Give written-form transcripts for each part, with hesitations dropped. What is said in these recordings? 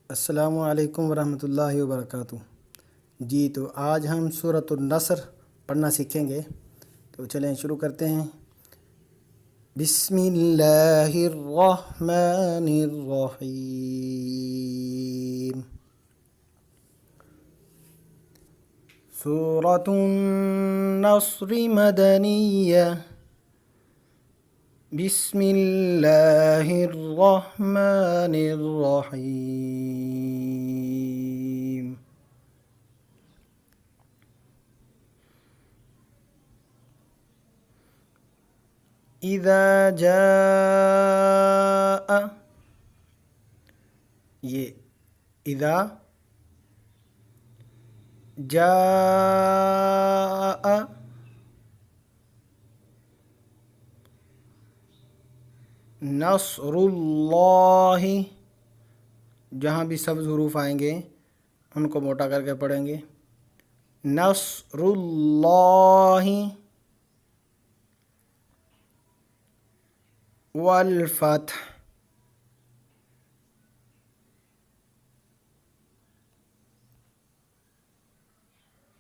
السلام علیکم ورحمۃ اللہ وبرکاتہ۔ جی تو آج ہم سورۃ النصر پڑھنا سیکھیں گے، تو چلیں شروع کرتے ہیں۔ بسم اللہ الرحمن الرحیم۔ سورۃ النصر مدنیہ۔ بسم اللہ الرحمن الرحیم۔ اذا جاء، یہ اذا جاء نصر اللہ، جہاں بھی سبز حروف آئیں گے ان کو موٹا کر کے پڑھیں گے۔ نصر اللہ والفتح،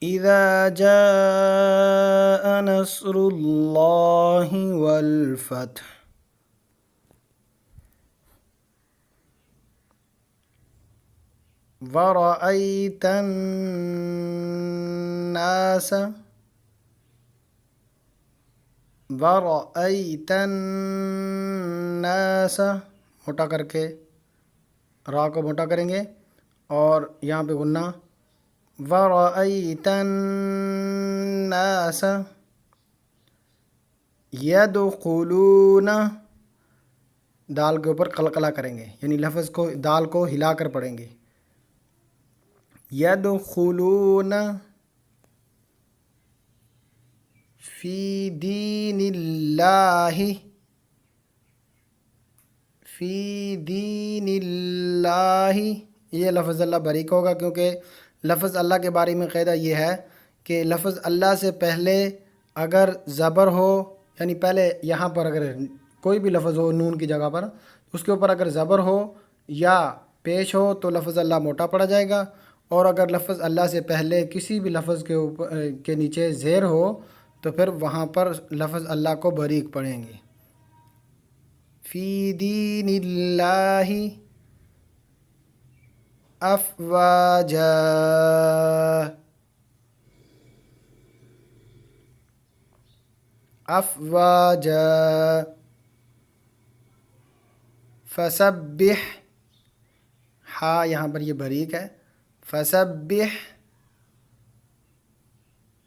اذا جاء نصر اللہ والفتح۔ ورأيت الناس، ورأيت الناس موٹا کر کے را کو موٹا کریں گے، اور یہاں پہ غنہ۔ ورأيت الناس يدخلون، دال کے اوپر قلقلہ کریں گے، یعنی لفظ کو دال کو ہلا کر پڑھیں گے۔ يدخلون فی دین اللہ، فی دین اللہ، یہ لفظ اللہ باریک ہوگا، کیونکہ لفظ اللہ کے بارے میں قاعدہ یہ ہے کہ لفظ اللہ سے پہلے اگر زبر ہو، یعنی پہلے یہاں پر اگر کوئی بھی لفظ ہو نون کی جگہ پر، اس کے اوپر اگر زبر ہو یا پیش ہو تو لفظ اللہ موٹا پڑا جائے گا، اور اگر لفظ اللہ سے پہلے کسی بھی لفظ کے اوپر کے نیچے زیر ہو تو پھر وہاں پر لفظ اللہ کو باریک پڑھیں گے۔ فی دین اللہ افواجا، افواجا فسبح، ہاں یہاں پر یہ باریک ہے۔ فسبح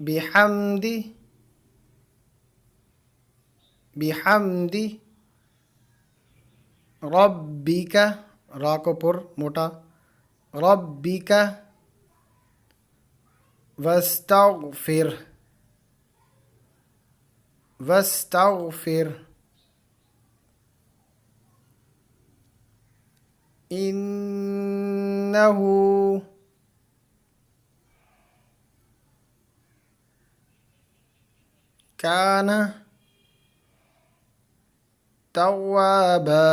بحمد، بحمد ربک، را کو پر موٹا، ربک واستغفر، واستغفر انہ کان توابا،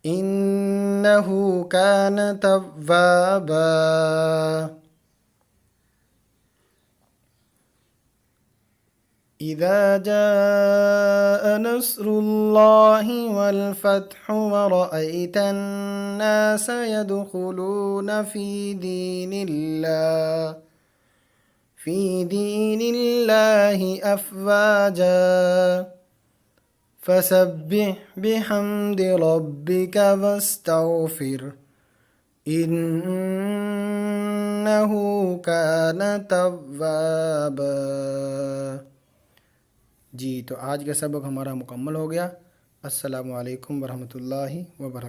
انہ کان توابا۔ اذا جاء نصر اللہ والفتح ورأيت الناس يدخلون في دين الله أفواجا فسبح بحمد ربك واستغفر إنه كان توابا۔ جی تو آج کا سبق ہمارا مکمل ہو گیا۔ السلام علیکم ورحمۃ اللہ وبرکاتہ۔